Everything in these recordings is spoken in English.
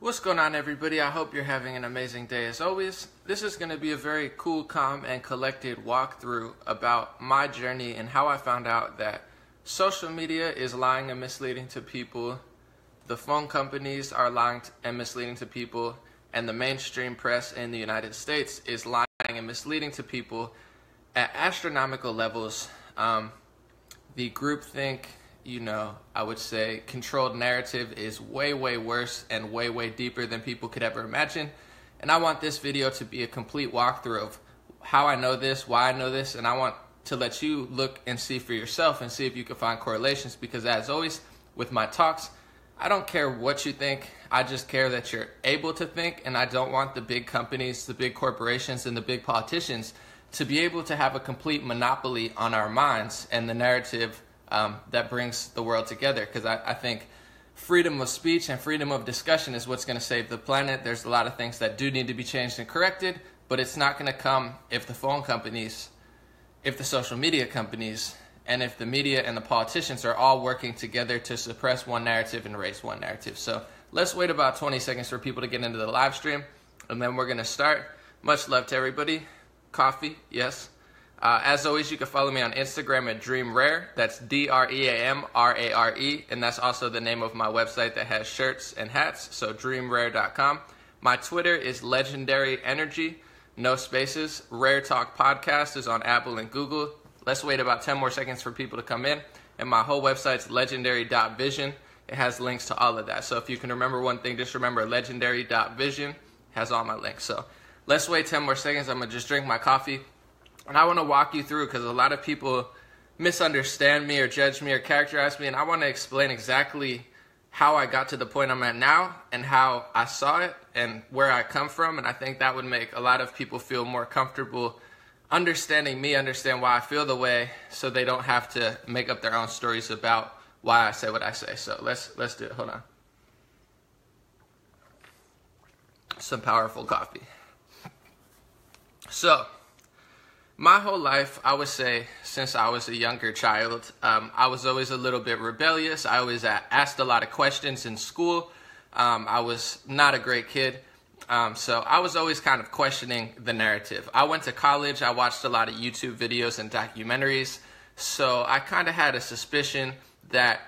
What's going on, everybody? I hope you're having an amazing day as always. This is going to be a very cool, calm, and collected walkthrough about my journey and how I found out that social media is lying and misleading to people, the phone companies are lying and misleading to people, and the mainstream press in the United States is lying and misleading to people at astronomical levels. The groupthink, I would say controlled narrative is way, way worse and way, way deeper than people could ever imagine. And I want this video to be a complete walkthrough of how I know this, why I know this, and I want to let you look and see for yourself and see if you can find correlations, because as always with my talks, I don't care what you think, I just care that you're able to think, and I don't want the big companies, the big corporations, and the big politicians to be able to have a complete monopoly on our minds and the narrative that brings the world together, because I think freedom of speech and freedom of discussion is what's going to save the planet. There's a lot of things that do need to be changed and corrected, but it's not going to come if the phone companies, if the social media companies, and if the media and the politicians are all working together to suppress one narrative and raise one narrative. So let's wait about 20 seconds for people to get into the live stream, and then we're going to start. Much love to everybody. Coffee, yes. As always, you can follow me on Instagram at DreamRare. That's DreamRare, and that's also the name of my website that has shirts and hats, so dreamrare.com. My Twitter is Legendary Energy, no spaces. Rare Talk Podcast is on Apple and Google. Let's wait about 10 more seconds for people to come in. And my whole website's legendary.vision. It has links to all of that. So if you can remember one thing, just remember legendary.vision has all my links. So let's wait 10 more seconds. I'm going to just drink my coffee. And I want to walk you through, because a lot of people misunderstand me or judge me or characterize me, and I want to explain exactly how I got to the point I'm at now and how I saw it and where I come from. And I think that would make a lot of people feel more comfortable understanding me, understand why I feel the way, so they don't have to make up their own stories about why I say what I say. So let's do it. Hold on. Some powerful coffee. So my whole life, I would say, since I was a younger child, I was always a little bit rebellious. I always asked a lot of questions in school. I was not a great kid. So I was always kind of questioning the narrative. I went to college. I watched a lot of YouTube videos and documentaries. So I kind of had a suspicion that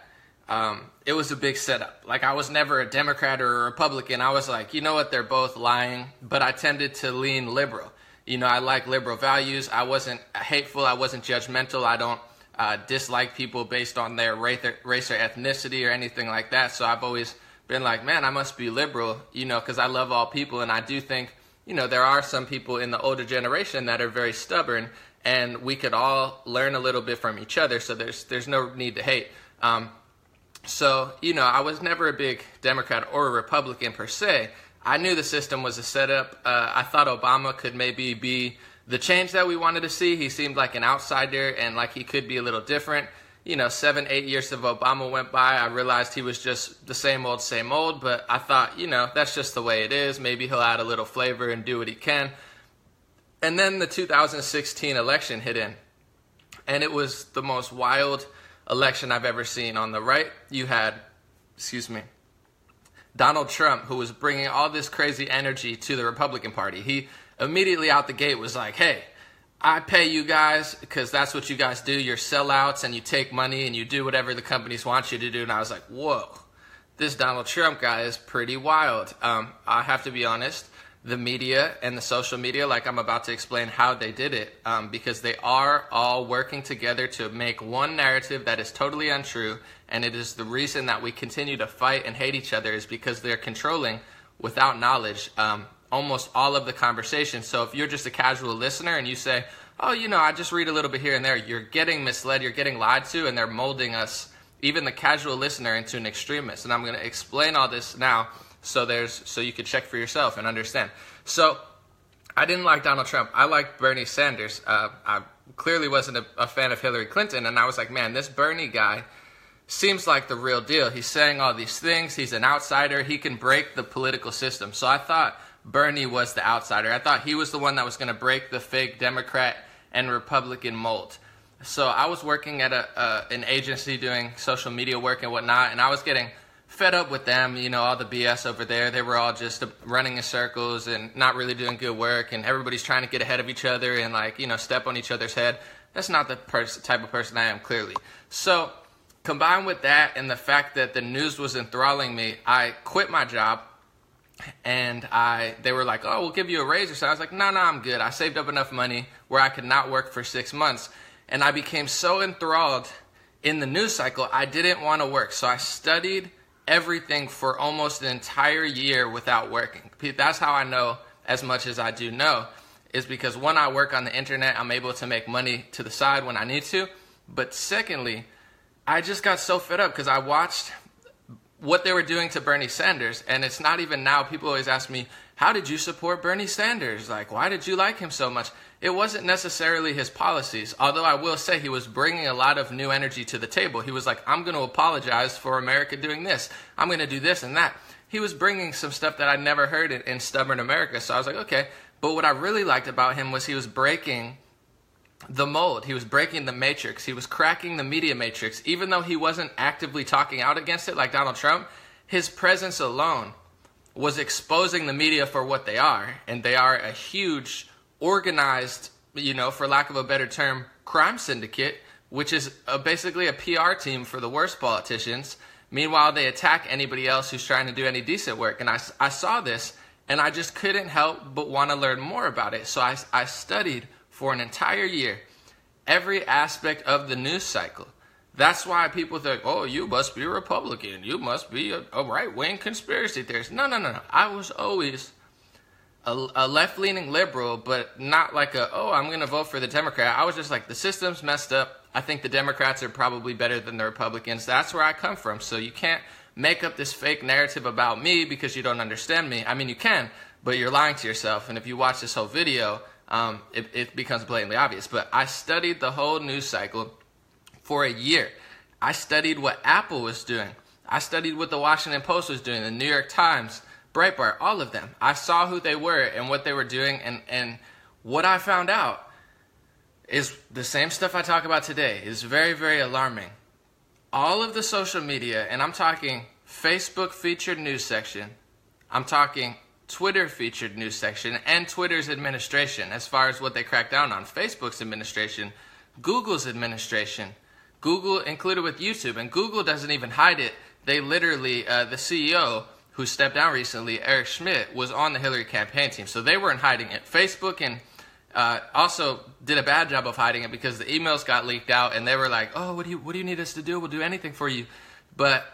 it was a big setup. Like, I was never a Democrat or a Republican. I was like, you know what, they're both lying. But I tended to lean liberal. I like liberal values. I wasn't hateful. I wasn't judgmental. I don't dislike people based on their race or ethnicity or anything like that. So I've always been like, man, I must be liberal, because I love all people. And I do think, there are some people in the older generation that are very stubborn, and we could all learn a little bit from each other. So there's no need to hate. So I was never a big Democrat or a Republican per se. I knew the system was a setup. I thought Obama could maybe be the change that we wanted to see. He seemed like an outsider and like he could be a little different. 7, 8 years of Obama went by. I realized he was just the same old, but I thought, that's just the way it is. Maybe he'll add a little flavor and do what he can. And then the 2016 election hit in, and it was the most wild election I've ever seen. On the right, you had, Donald Trump, who was bringing all this crazy energy to the Republican Party. He immediately out the gate was like, hey, I pay you guys because that's what you guys do. You're sellouts and you take money and you do whatever the companies want you to do. And I was like, whoa, this Donald Trump guy is pretty wild. I have to be honest, the media and the social media, like I'm about to explain how they did it, because they are all working together to make one narrative that is totally untrue. And it is the reason that we continue to fight and hate each other, is because they're controlling, without knowledge, almost all of the conversation. So if you're just a casual listener and you say, oh, I just read a little bit here and there, you're getting misled, you're getting lied to, and they're molding us, even the casual listener, into an extremist. And I'm going to explain all this now so you can check for yourself and understand. So I didn't like Donald Trump. I liked Bernie Sanders. I clearly wasn't a fan of Hillary Clinton, and I was like, man, this Bernie guy seems like the real deal. He's saying all these things. He's an outsider. He can break the political system. So I thought Bernie was the outsider. I thought he was the one that was going to break the fake Democrat and Republican mold. So I was working at an agency doing social media work and whatnot, and I was getting fed up with them, all the BS over there. They were all just running in circles and not really doing good work, and everybody's trying to get ahead of each other and step on each other's head. That's not the type of person I am, clearly. So combined with that and the fact that the news was enthralling me, I quit my job, and they were like, oh, we'll give you a raise or something. I was like, no, I'm good. I saved up enough money where I could not work for 6 months, and I became so enthralled in the news cycle, I didn't want to work. So I studied everything for almost an entire year without working. That's how I know as much as I do know, is because when I work on the internet, I'm able to make money to the side when I need to. But secondly, I just got so fed up because I watched what they were doing to Bernie Sanders, and it's not even now. People always ask me, how did you support Bernie Sanders? Like, why did you like him so much? It wasn't necessarily his policies, although I will say he was bringing a lot of new energy to the table. He was like, I'm going to apologize for America doing this. I'm going to do this and that. He was bringing some stuff that I'd never heard in stubborn America, so I was like, okay. But what I really liked about him was he was breaking the mold. He was breaking the matrix. He was cracking the media matrix. Even though he wasn't actively talking out against it like Donald Trump, his presence alone was exposing the media for what they are. And they are a huge, organized, for lack of a better term, crime syndicate, which is basically a PR team for the worst politicians. Meanwhile, they attack anybody else who's trying to do any decent work. And I saw this, and I just couldn't help but want to learn more about it. So I studied for an entire year every aspect of the news cycle. That's why people think, oh, you must be a Republican. You must be a right-wing conspiracy theorist. No. I was always a left-leaning liberal, but not like I'm going to vote for the Democrat. I was just like, the system's messed up. I think the Democrats are probably better than the Republicans. That's where I come from. So you can't make up this fake narrative about me because you don't understand me. I mean, you can, but you're lying to yourself. And if you watch this whole video, it becomes blatantly obvious. But I studied the whole news cycle for a year. I studied what Apple was doing. I studied what the Washington Post was doing, the New York Times, Breitbart, all of them. I saw who they were and what they were doing, and what I found out is the same stuff I talk about today. Is very, very alarming. All of the social media, and I'm talking Facebook featured news section, I'm talking Twitter featured news section, and Twitter's administration as far as what they crack down on, Facebook's administration, Google's administration, Google included with YouTube, and Google doesn't even hide it. They literally, the CEO who stepped down recently, Eric Schmidt, was on the Hillary campaign team, so they weren't hiding it. Facebook and also did a bad job of hiding it because the emails got leaked out, and they were like, oh, what do you need us to do? We'll do anything for you. But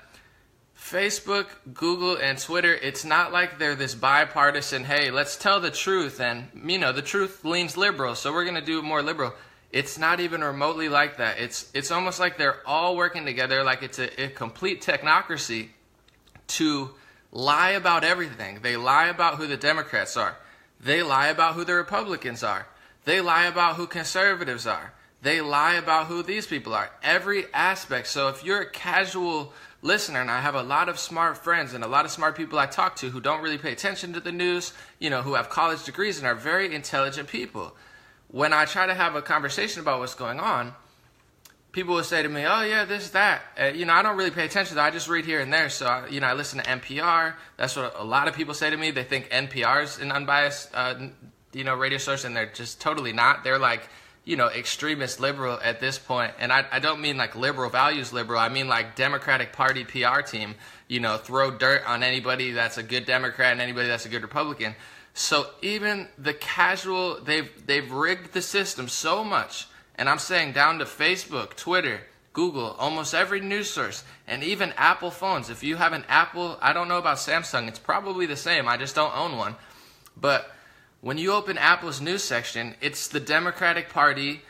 Facebook, Google, and Twitter, it's not like they're this bipartisan, hey, let's tell the truth, and, the truth leans liberal, so we're going to do more liberal. It's not even remotely like that. It's almost like they're all working together, like it's a complete technocracy to lie about everything. They lie about who the Democrats are. They lie about who the Republicans are. They lie about who conservatives are. They lie about who these people are. Every aspect. So if you're a casual listener, and I have a lot of smart friends and a lot of smart people I talk to who don't really pay attention to the news, who have college degrees and are very intelligent people. When I try to have a conversation about what's going on, people will say to me, oh, yeah, this, that. I don't really pay attention to that. I just read here and there. So, I listen to NPR. That's what a lot of people say to me. They think NPR is an unbiased, radio source, and they're just totally not. They're like, extremist liberal at this point. And I don't mean like liberal values liberal. I mean like Democratic Party PR team, throw dirt on anybody that's a good Democrat and anybody that's a good Republican. So even the casual, they've rigged the system so much. And I'm saying down to Facebook, Twitter, Google, almost every news source, and even Apple phones. If you have an Apple, I don't know about Samsung, it's probably the same. I just don't own one. But when you open Apple's news section, it's the Democratic Party,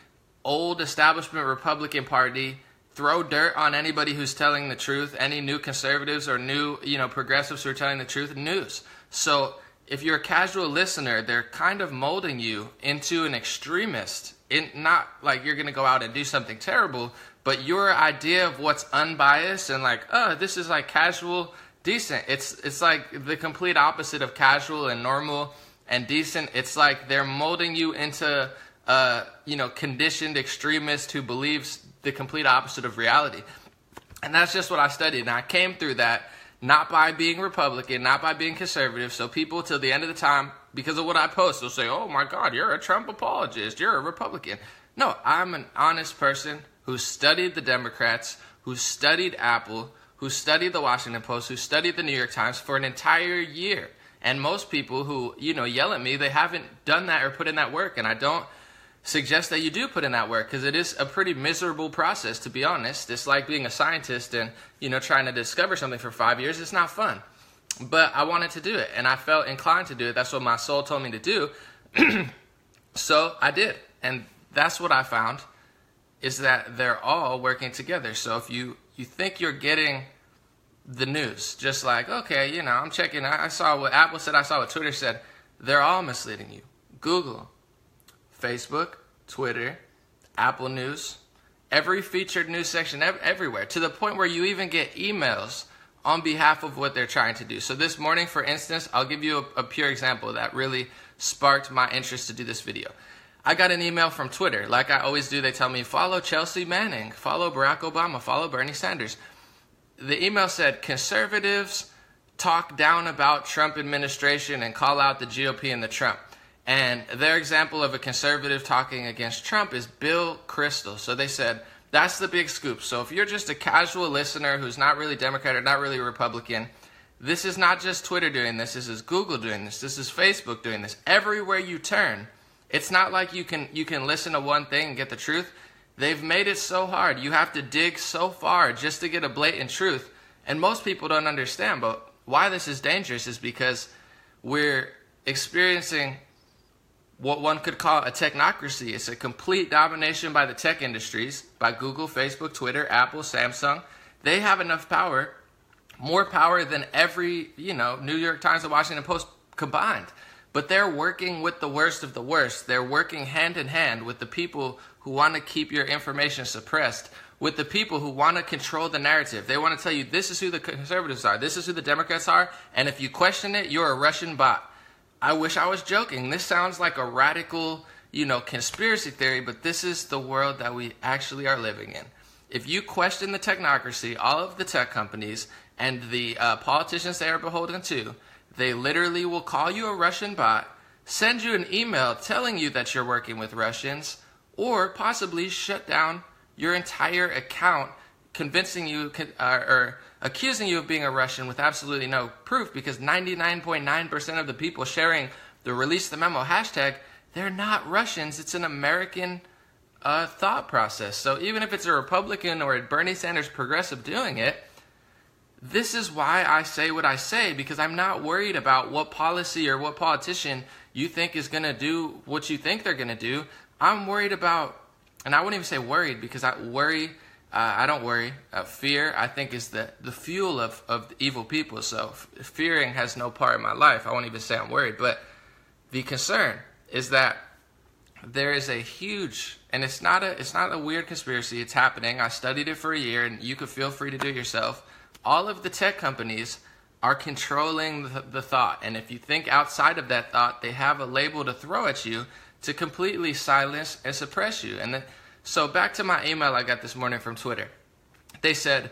old establishment Republican Party, throw dirt on anybody who's telling the truth, any new conservatives or new, progressives who are telling the truth, news. So if you're a casual listener, they're kind of molding you into an extremist. Not like you're going to go out and do something terrible, but your idea of what's unbiased and like, oh, this is like casual, decent. It's like the complete opposite of casual and normal and decent. It's like they're molding you into conditioned extremist who believes the complete opposite of reality. And that's just what I studied. And I came through that not by being Republican, not by being conservative. So people till the end of the time, because of what I post, will say, oh my God, you're a Trump apologist, you're a Republican. No, I'm an honest person who studied the Democrats, who studied Apple, who studied the Washington Post, who studied the New York Times for an entire year. And most people who, yell at me, they haven't done that or put in that work. And I don't suggest that you do put in that work, because it is a pretty miserable process, to be honest. It's like being a scientist and, trying to discover something for 5 years. It's not fun. But I wanted to do it, and I felt inclined to do it. That's what my soul told me to do. So I did. And that's what I found, is that they're all working together. So if you think you're getting the news, just like, okay, I'm checking, I saw what Apple said, I saw what Twitter said, they're all misleading you. Google, Facebook, Twitter, Apple News, every featured news section everywhere, to the point where you even get emails on behalf of what they're trying to do. So this morning, for instance, I'll give you a pure example that really sparked my interest to do this video. I got an email from Twitter. Like I always do, they tell me, follow Chelsea Manning, follow Barack Obama, follow Bernie Sanders. The email said, conservatives talk down about Trump administration and call out the GOP and the Trump. And their example of a conservative talking against Trump is Bill Kristol. So they said, that's the big scoop. So if you're just a casual listener who's not really Democrat or not really Republican, this is not just Twitter doing this. This is Google doing this. This is Facebook doing this. Everywhere you turn, it's not like you can listen to one thing and get the truth. They've made it so hard. You have to dig so far just to get a blatant truth. And most people don't understand. But why this is dangerous is because we're experiencing what one could call a technocracy. It's a complete domination by the tech industries, by Google, Facebook, Twitter, Apple, Samsung. They have enough power, more power than every, New York Times and Washington Post combined. But they're working with the worst of the worst. They're working hand in hand with the people who want to keep your information suppressed, with the people who want to control the narrative. They want to tell you, this is who the conservatives are, this is who the Democrats are, and if you question it, you're a Russian bot. I wish I was joking. This sounds like a radical, conspiracy theory, but this is the world that we actually are living in. If you question the technocracy, all of the tech companies, and the politicians they are beholden to, they literally will call you a Russian bot, send you an email telling you that you're working with Russians, or possibly shut down your entire account, convincing you or accusing you of being a Russian with absolutely no proof, because 99.9% of the people sharing the Release the Memo hashtag, they're not Russians. It's an American thought process. So even if it's a Republican or a Bernie Sanders progressive doing it, this is why I say what I say, because I'm not worried about what policy or what politician you think is going to do what you think they're going to do. I'm worried about, and I wouldn't even say worried, because I don't worry. Fear, I think, is the fuel of the evil people. So fearing has no part in my life. I won't even say I'm worried. But the concern is that there is a huge, and it's not a weird conspiracy. It's happening. I studied it for a year, and you could feel free to do it yourself. All of the tech companies are controlling the thought. And if you think outside of that thought, they have a label to throw at you to completely silence and suppress you. And so back to my email I got this morning from Twitter. They said,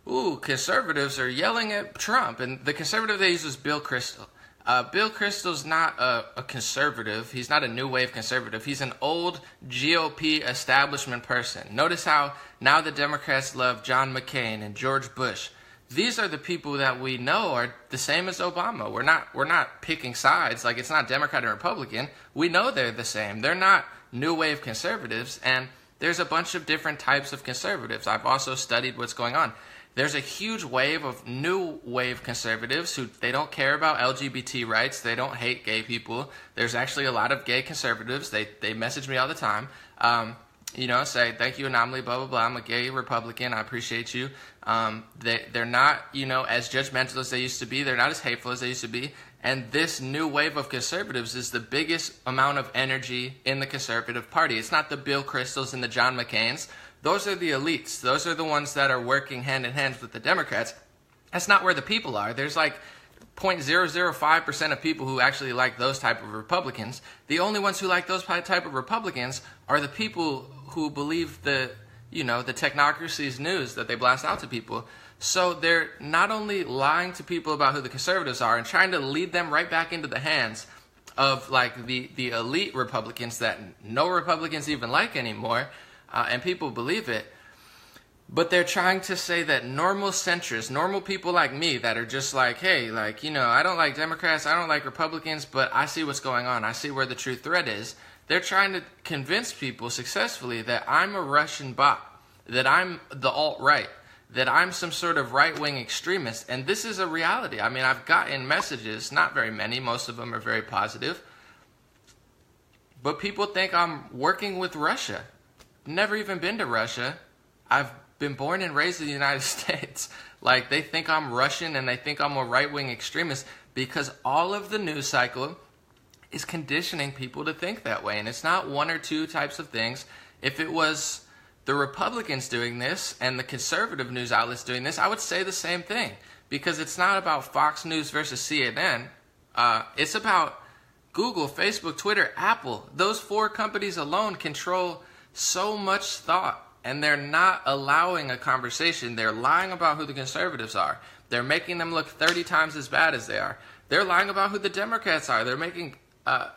ooh, conservatives are yelling at Trump. And the conservative they use is Bill Kristol. Bill Kristol's not a conservative. He's not a new wave conservative. He's an old GOP establishment person. Notice how now the Democrats love John McCain and George Bush. These are the people that we know are the same as Obama. We're not picking sides. Like, it's not Democrat and Republican. We know they're the same. They're not new wave conservatives, and there's a bunch of different types of conservatives. I've also studied what's going on. There's a huge wave of new wave conservatives who they don't care about LGBT rights. They don't hate gay people. There's actually a lot of gay conservatives. They message me all the time. Say, thank you, Anomaly, blah, blah, blah. I'm a gay Republican. I appreciate you. They're not, as judgmental as they used to be. They're not as hateful as they used to be. And this new wave of conservatives is the biggest amount of energy in the conservative party. It's not the Bill Kristols and the John McCains. Those are the elites. Those are the ones that are working hand in hand with the Democrats. That's not where the people are. There's like 0.005% of people who actually like those type of Republicans. The only ones who like those type of Republicans are the people who believe the technocracy's news that they blast out to people. So they're not only lying to people about who the conservatives are and trying to lead them right back into the hands of like the elite Republicans that no Republicans even like anymore, and people believe it. But they're trying to say that normal centrists, normal people like me that are just like, hey, like, you know, I don't like Democrats, I don't like Republicans, but I see what's going on. I see where the true threat is. They're trying to convince people successfully that I'm a Russian bot, that I'm the alt-right, that I'm some sort of right-wing extremist. And this is a reality. I mean, I've gotten messages, not very many, most of them are very positive, but people think I'm working with Russia. Never even been to Russia. I've been born and raised in the United States. Like, they think I'm Russian and they think I'm a right-wing extremist because all of the news cycle is conditioning people to think that way. And it's not one or two types of things. If it was the Republicans doing this and the conservative news outlets doing this, I would say the same thing. Because it's not about Fox News versus CNN. It's about Google, Facebook, Twitter, Apple. Those four companies alone control so much thought. And they're not allowing a conversation. They're lying about who the conservatives are. They're making them look 30 times as bad as they are. They're lying about who the Democrats are. They're making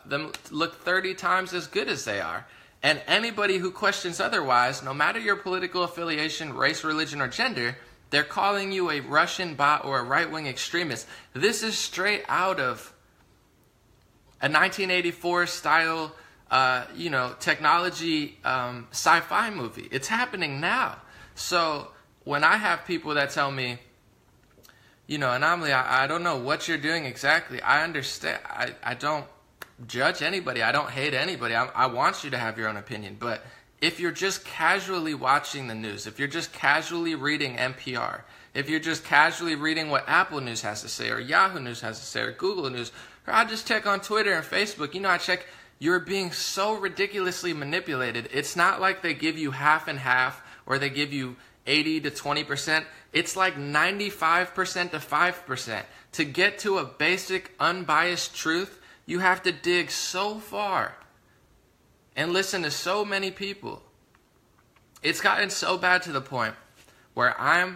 them look 30 times as good as they are. And anybody who questions otherwise, no matter your political affiliation, race, religion, or gender, they're calling you a Russian bot or a right-wing extremist. This is straight out of a 1984 style technology sci-fi movie. It's happening now. So when I have people that tell me, Anomaly, I don't know what you're doing exactly. I understand. I don't judge anybody. I don't hate anybody. I want you to have your own opinion. But if you're just casually watching the news, if you're just casually reading NPR, if you're just casually reading what Apple News has to say, or Yahoo News has to say, or Google News, or I just check on Twitter and Facebook, I check, you're being so ridiculously manipulated. It's not like they give you half and half, or they give you 80 to 20%. It's like 95% to 5%. To get to a basic, unbiased truth, you have to dig so far and listen to so many people. It's gotten so bad to the point where I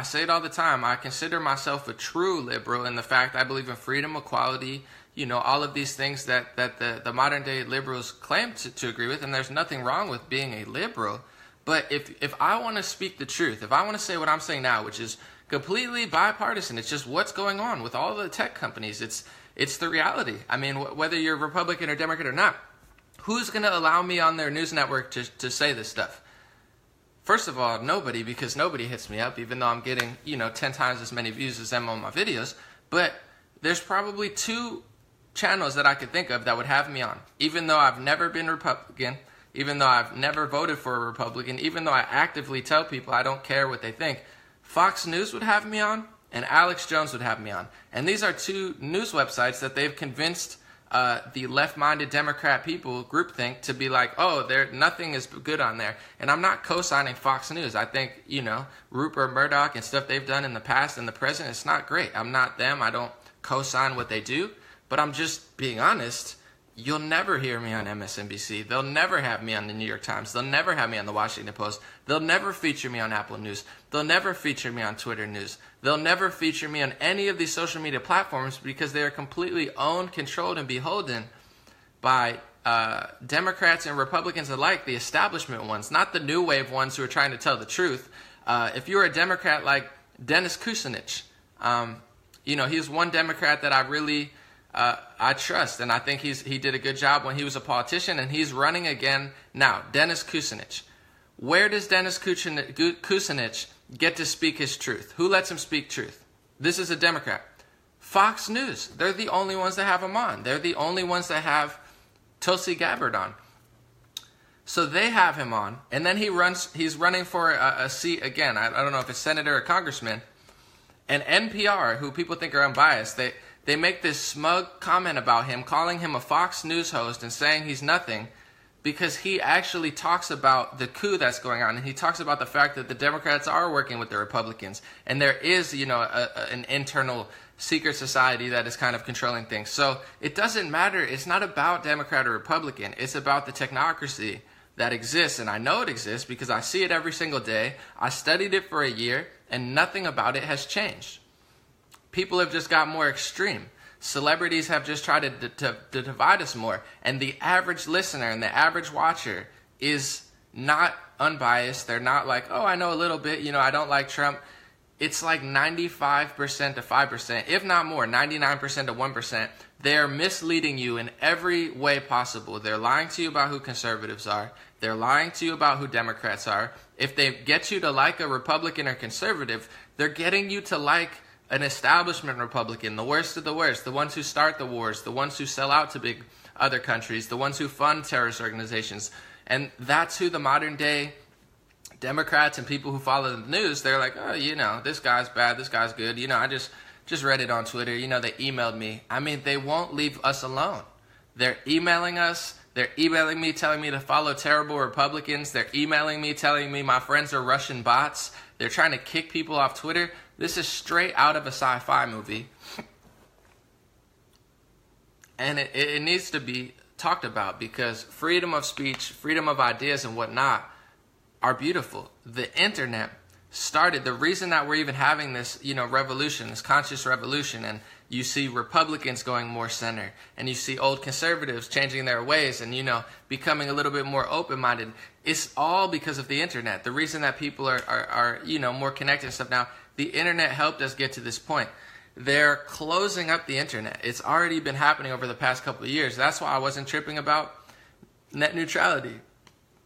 say it all the time, I consider myself a true liberal in the fact I believe in freedom, equality, all of these things that the modern day liberals claim to agree with, and there's nothing wrong with being a liberal. But if I want to speak the truth, if I want to say what I'm saying now, which is completely bipartisan, it's just what's going on with all the tech companies, it's the reality. I mean, whether you're Republican or Democrat or not, who's going to allow me on their news network to say this stuff? First of all, nobody, because nobody hits me up, even though I'm getting, 10 times as many views as them on my videos. But there's probably 2 channels that I could think of that would have me on, even though I've never been Republican, even though I've never voted for a Republican, even though I actively tell people I don't care what they think. Fox News would have me on, and Alex Jones would have me on. And these are 2 news websites that they've convinced the left-minded Democrat people groupthink to be like, oh, nothing is good on there. And I'm not co-signing Fox News. I think, Rupert Murdoch and stuff they've done in the past and the present, it's not great. I'm not them. I don't co-sign what they do. But I'm just being honest. You'll never hear me on MSNBC. They'll never have me on the New York Times. They'll never have me on the Washington Post. They'll never feature me on Apple News. They'll never feature me on Twitter News. They'll never feature me on any of these social media platforms because they are completely owned, controlled, and beholden by Democrats and Republicans alike, the establishment ones, not the new wave ones who are trying to tell the truth. If you're a Democrat like Dennis Kucinich, he's one Democrat that I really... I trust, and I think he did a good job when he was a politician, and he's running again now. Dennis Kucinich. Where does Dennis Kucinich get to speak his truth? Who lets him speak truth? This is a Democrat. Fox News. They're the only ones that have him on. They're the only ones that have Tulsi Gabbard on. So they have him on, and then he's running for a seat again. I don't know if it's senator or congressman. And NPR, who people think are unbiased, they make this smug comment about him, calling him a Fox News host and saying he's nothing because he actually talks about the coup that's going on. And he talks about the fact that the Democrats are working with the Republicans. And there is, an internal secret society that is kind of controlling things. So it doesn't matter. It's not about Democrat or Republican. It's about the technocracy that exists. And I know it exists because I see it every single day. I studied it for a year. and nothing about it has changed. People have just got more extreme. Celebrities have just tried to divide us more. And the average listener and the average watcher is not unbiased. They're not like, oh, I know a little bit, I don't like Trump. It's like 95% to 5%, if not more, 99% to 1%. They're misleading you in every way possible. They're lying to you about who conservatives are. They're lying to you about who Democrats are. If they get you to like a Republican or conservative, they're getting you to like an establishment Republican, the worst of the worst, the ones who start the wars, the ones who sell out to big other countries, the ones who fund terrorist organizations. And that's who the modern day Democrats and people who follow the news, they're like, oh, this guy's bad, this guy's good. I just read it on Twitter. They emailed me. I mean, they won't leave us alone. They're emailing us. They're emailing me, telling me to follow terrible Republicans. They're emailing me, telling me my friends are Russian bots. They're trying to kick people off Twitter. This is straight out of a sci-fi movie. And it needs to be talked about because freedom of speech, freedom of ideas and whatnot are beautiful. The internet started, the reason that we're even having this, revolution, this conscious revolution, and you see Republicans going more center, and you see old conservatives changing their ways and, becoming a little bit more open-minded. It's all because of the internet. The reason that people are more connected and stuff now, the internet helped us get to this point. They're closing up the internet. It's already been happening over the past couple of years. That's why I wasn't tripping about net neutrality.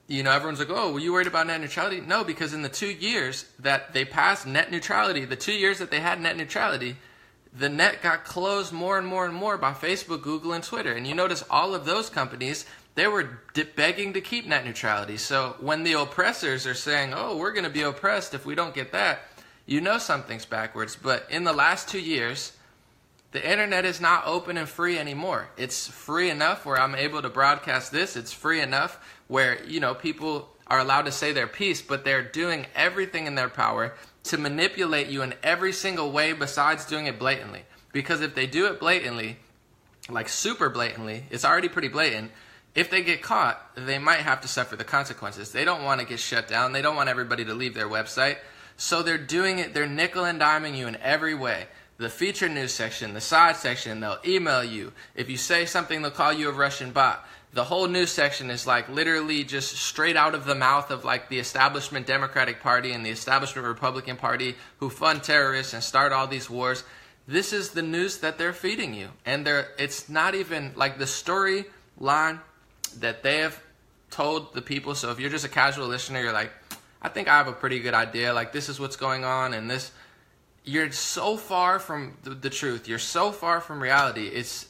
Everyone's like, oh, were you worried about net neutrality? No, because in the 2 years that they passed net neutrality, the 2 years that they had net neutrality, the net got closed more and more and more by Facebook, Google, and Twitter. And you notice all of those companies, they were begging to keep net neutrality. So when the oppressors are saying, oh, we're going to be oppressed if we don't get that, something's backwards. But in the last 2 years, the internet is not open and free anymore. It's free enough where I'm able to broadcast this. It's free enough where, people are allowed to say their piece, but they're doing everything in their power to manipulate you in every single way besides doing it blatantly. Because if they do it blatantly, like super blatantly, it's already pretty blatant. If they get caught, they might have to suffer the consequences. They don't want to get shut down. They don't want everybody to leave their website. So they're doing it, they're nickel and diming you in every way. The feature news section, the side section, they'll email you. If you say something, they'll call you a Russian bot. The whole news section is like literally just straight out of the mouth of like the establishment Democratic Party and the establishment Republican Party who fund terrorists and start all these wars. This is the news that they're feeding you. And it's not even like the storyline that they have told the people. So if you're just a casual listener, you're like, I think I have a pretty good idea. Like this is what's going on and this. You're so far from the truth. You're so far from reality. It's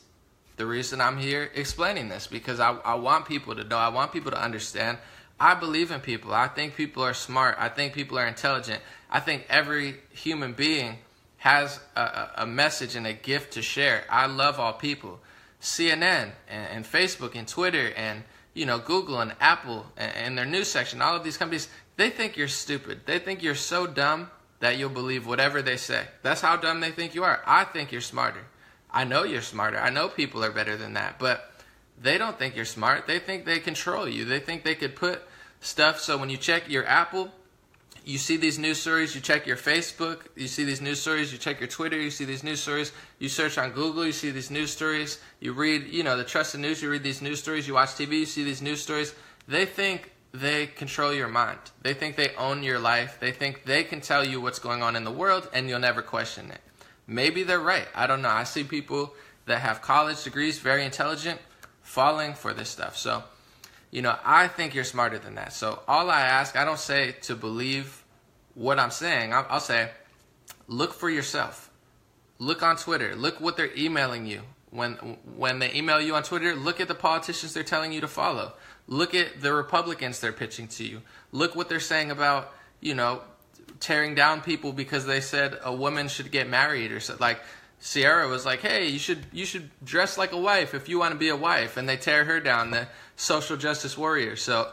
the reason I'm here explaining this because I want people to know. I want people to understand. I believe in people. I think people are smart. I think people are intelligent. I think every human being has a message and a gift to share. I love all people. CNN and Facebook and Twitter and Google and Apple and their news section, all of these companies, they think you're stupid. They think you're so dumb that you'll believe whatever they say. That's how dumb they think you are. I think you're smarter. I know you're smarter. I know people are better than that. But they don't think you're smart. They think they control you. They think they could put stuff. So when you check your Apple, you see these news stories. You check your Facebook. You see these news stories. You check your Twitter. You see these news stories. You search on Google. You see these news stories. You read, the trusted news. You read these news stories. You watch TV. You see these news stories. They think they control your mind. They think they own your life. They think they can tell you what's going on in the world and you'll never question it. Maybe they're right. I don't know. I see people that have college degrees, very intelligent, falling for this stuff. So, I think you're smarter than that. So all I ask, I don't say to believe what I'm saying. I'll say, look for yourself. Look on Twitter. Look what they're emailing you. When they email you on Twitter, look at the politicians they're telling you to follow. Look at the Republicans they're pitching to you. Look what they're saying about, tearing down people because they said a woman should get married or something. Like Sierra was like, hey, you should dress like a wife if you want to be a wife. And they tear her down, the social justice warrior. So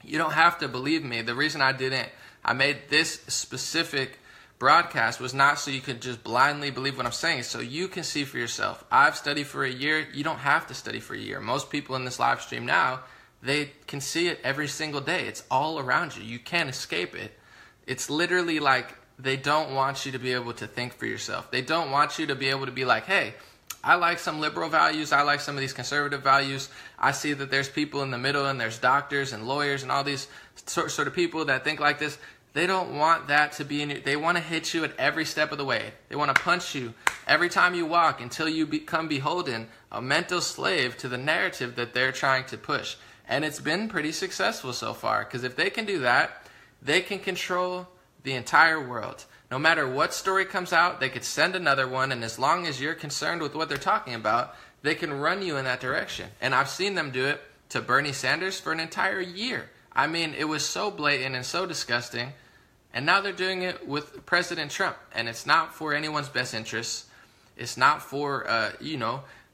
you don't have to believe me. The reason I made this specific broadcast was not so you could just blindly believe what I'm saying. So you can see for yourself. I've studied for a year. You don't have to study for a year. Most people in this live stream now, they can see it every single day. It's all around you. You can't escape it. It's literally like they don't want you to be able to think for yourself. They don't want you to be able to be like, hey, I like some liberal values. I like some of these conservative values. I see that there's people in the middle, and there's doctors and lawyers and all these sort of people that think like this. They don't want that to be in you. They want to hit you at every step of the way. They want to punch you every time you walk until you become beholden, a mental slave to the narrative that they're trying to push. And it's been pretty successful so far, because if they can do that, they can control the entire world. No matter what story comes out, they could send another one, and as long as you're concerned with what they're talking about, they can run you in that direction. And I've seen them do it to Bernie Sanders for an entire year. I mean, it was so blatant and so disgusting. And now they're doing it with President Trump. And it's not for anyone's best interests. It's not for,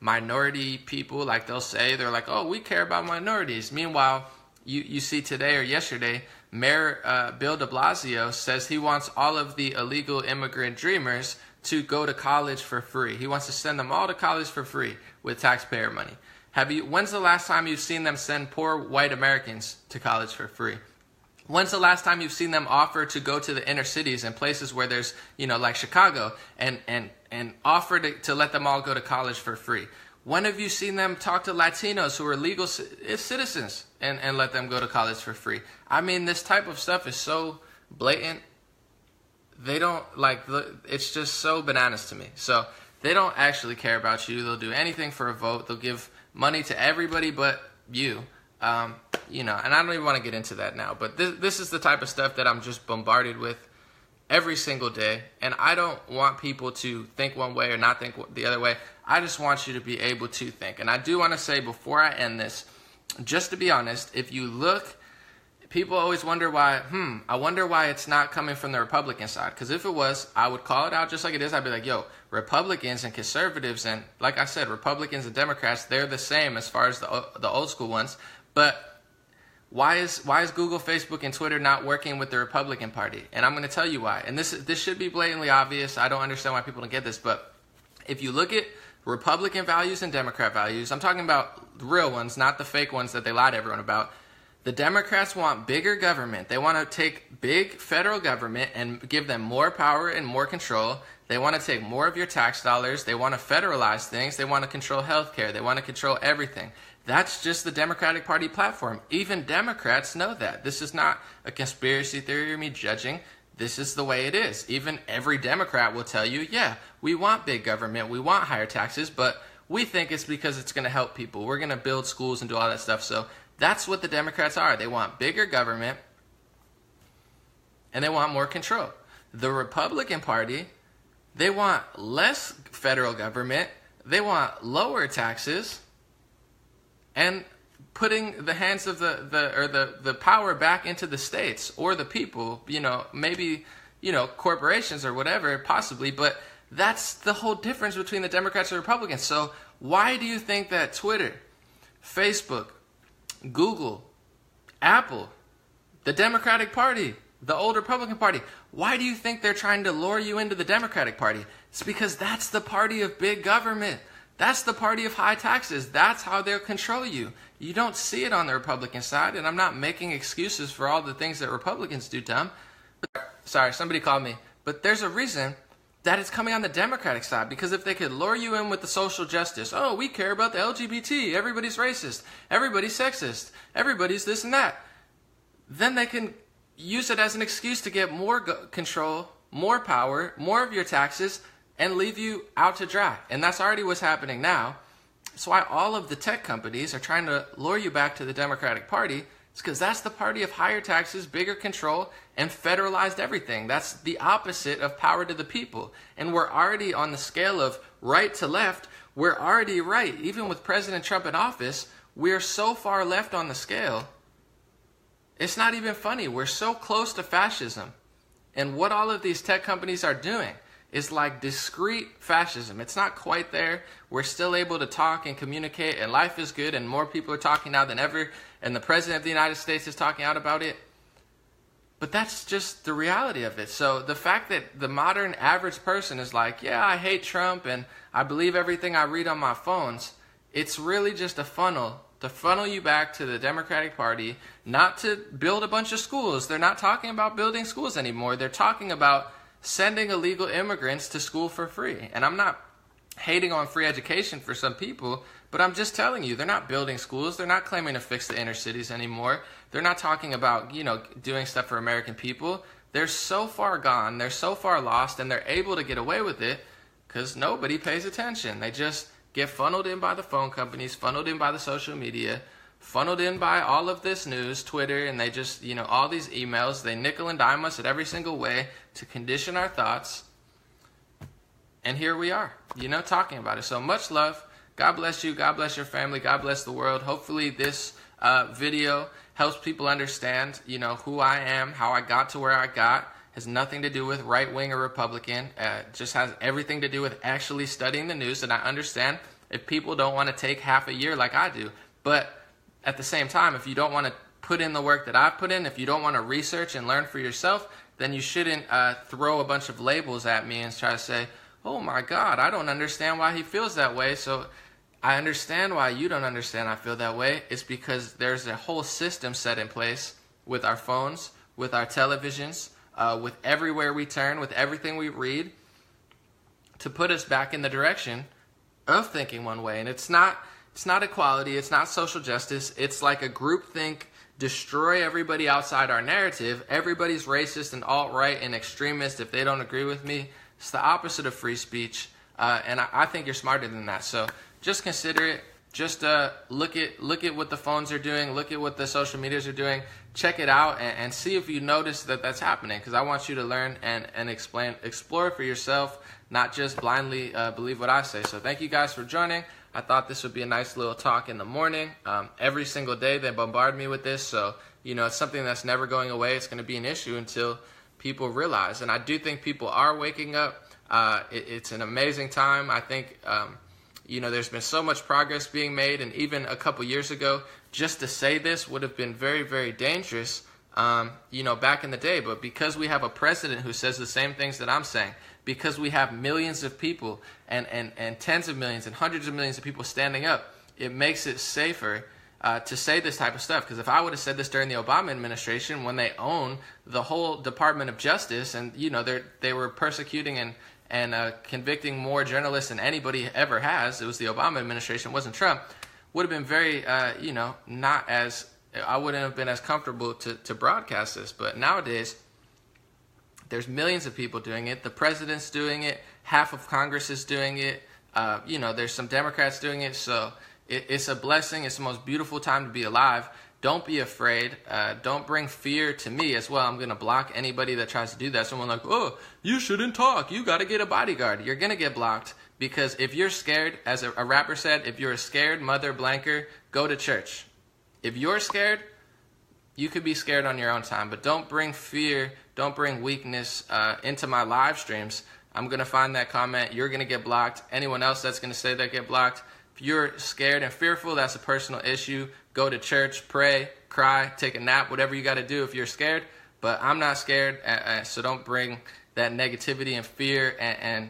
minority people, like they'll say. They're like, oh, we care about minorities. Meanwhile, you see today or yesterday, Mayor Bill de Blasio says he wants all of the illegal immigrant dreamers to go to college for free. He wants to send them all to college for free with taxpayer money. When's the last time you've seen them send poor white Americans to college for free? When's the last time you've seen them offer to go to the inner cities and places where there's, like Chicago, and offer to let them all go to college for free? When have you seen them talk to Latinos who are legal citizens and let them go to college for free? I mean, this type of stuff is so blatant. They don't, it's just so bananas to me. So they don't actually care about you. They'll do anything for a vote. They'll give money to everybody but you. And I don't even want to get into that now. But this is the type of stuff that I'm just bombarded with every single day. And I don't want people to think one way or not think the other way. I just want you to be able to think. And I do want to say before I end this, just to be honest, if you look, people always wonder why, I wonder why it's not coming from the Republican side. Because if it was, I would call it out just like it is. I'd be like, yo, Republicans and conservatives, and like I said, Republicans and Democrats, they're the same as far as the old school ones. But why is Google, Facebook, and Twitter not working with the Republican Party? And I'm going to tell you why. And this should be blatantly obvious. I don't understand why people don't get this. But if you look at Republican values and Democrat values, I'm talking about the real ones, not the fake ones that they lie to everyone about. The Democrats want bigger government. They want to take big federal government and give them more power and more control. They want to take more of your tax dollars. They want to federalize things. They want to control healthcare. They want to control everything. That's just the Democratic Party platform. Even Democrats know that. This is not a conspiracy theory or me judging. This is the way it is. Even every Democrat will tell you, yeah, we want big government. We want higher taxes, but we think it's because it's going to help people. We're going to build schools and do all that stuff. So that's what the Democrats are. They want bigger government, and they want more control. The Republican Party, they want less federal government. They want lower taxes, and putting the hands of the power back into the states or the people, maybe, corporations or whatever, possibly, but that's the whole difference between the Democrats and Republicans. So why do you think that Twitter, Facebook, Google, Apple, the Democratic Party, the old Republican Party, why do you think they're trying to lure you into the Democratic Party? It's because that's the party of big government. That's the party of high taxes. That's how they'll control you. You don't see it on the Republican side, and I'm not making excuses for all the things that Republicans do dumb. Sorry, somebody called me. But there's a reason that it's coming on the Democratic side, because if they could lure you in with the social justice, oh, we care about the LGBT, everybody's racist, everybody's sexist, everybody's this and that, then they can use it as an excuse to get more control, more power, more of your taxes, and leave you out to dry. And that's already what's happening now. That's why all of the tech companies are trying to lure you back to the Democratic Party. It's because that's the party of higher taxes, bigger control, and federalized everything. That's the opposite of power to the people. And we're already on the scale of right to left. We're already right. Even with President Trump in office, we're so far left on the scale. It's not even funny. We're so close to fascism. And what all of these tech companies are doing is like discreet fascism. It's not quite there. We're still able to talk and communicate, and life is good, and more people are talking now than ever, and the President of the United States is talking out about it. But that's just the reality of it. So the fact that the modern average person is like, yeah, I hate Trump, and I believe everything I read on my phones, it's really just a funnel to funnel you back to the Democratic Party, not to build a bunch of schools. They're not talking about building schools anymore. They're talking about sending illegal immigrants to school for free. And I'm not hating on free education for some people, but I'm just telling you, they're not building schools. They're not claiming to fix the inner cities anymore. They're not talking about, doing stuff for American people. They're so far gone. They're so far lost, and they're able to get away with it because nobody pays attention. They just get funneled in by the phone companies, funneled in by the social media, funneled in by all of this news, Twitter, and they just, all these emails. They nickel and dime us at every single way to condition our thoughts. And here we are, talking about it. So much love. God bless you. God bless your family. God bless the world. Hopefully this video helps people understand, who I am, how I got to where I got. Has nothing to do with right-wing or Republican. Just has everything to do with actually studying the news. And I understand if people don't want to take half a year like I do. But at the same time, if you don't want to put in the work that I've put in, if you don't want to research and learn for yourself, then you shouldn't throw a bunch of labels at me and try to say, oh my God, I don't understand why he feels that way. So I understand why you don't understand I feel that way. It's because there's a whole system set in place with our phones, with our televisions, with everywhere we turn, with everything we read, to put us back in the direction of thinking one way. And it's not equality, it's not social justice, it's like a groupthink, destroy everybody outside our narrative. Everybody's racist and alt-right and extremist if they don't agree with me. It's the opposite of free speech, and I think you're smarter than that. So just consider it. Just look at what the phones are doing. Look at what the social medias are doing. Check it out and see if you notice that that's happening. Because I want you to learn and explore for yourself, not just blindly believe what I say. So thank you guys for joining. I thought this would be a nice little talk in the morning. Every single day they bombard me with this, so it's something that's never going away. It's going to be an issue until people realize, and I do think people are waking up. It's an amazing time. I think there's been so much progress being made, and even a couple years ago, just to say this would have been very, very dangerous, back in the day. But because we have a president who says the same things that I'm saying, because we have millions of people and tens of millions and hundreds of millions of people standing up, it makes it safer to say this type of stuff. Because if I would have said this during the Obama administration, when they own the whole Department of Justice, and they were persecuting and convicting more journalists than anybody ever has, it was the Obama administration, it wasn't Trump, would have been very, not as, I wouldn't have been as comfortable to broadcast this. But nowadays, there's millions of people doing it. The president's doing it. Half of Congress is doing it. There's some Democrats doing it. So it's a blessing. It's the most beautiful time to be alive. Don't be afraid. Don't bring fear to me as well. I'm going to block anybody that tries to do that. Someone like, oh, you shouldn't talk. You got to get a bodyguard. You're going to get blocked, because if you're scared, as a rapper said, if you're a scared mother blanker, go to church. If you're scared, you could be scared on your own time, but don't bring fear, don't bring weakness into my live streams. I'm going to find that comment. You're going to get blocked. Anyone else that's going to say that, get blocked. If you're scared and fearful, that's a personal issue. Go to church, pray, cry, take a nap, whatever you got to do if you're scared. But I'm not scared, so don't bring that negativity and fear and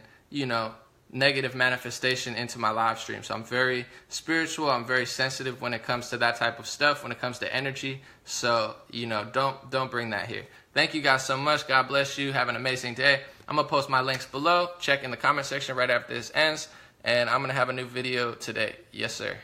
negative manifestation into my live stream. So I'm very spiritual. I'm very sensitive when it comes to that type of stuff, when it comes to energy. So, don't bring that here. Thank you guys so much. God bless you. Have an amazing day. I'm going to post my links below. Check in the comment section right after this ends. And I'm going to have a new video today. Yes, sir.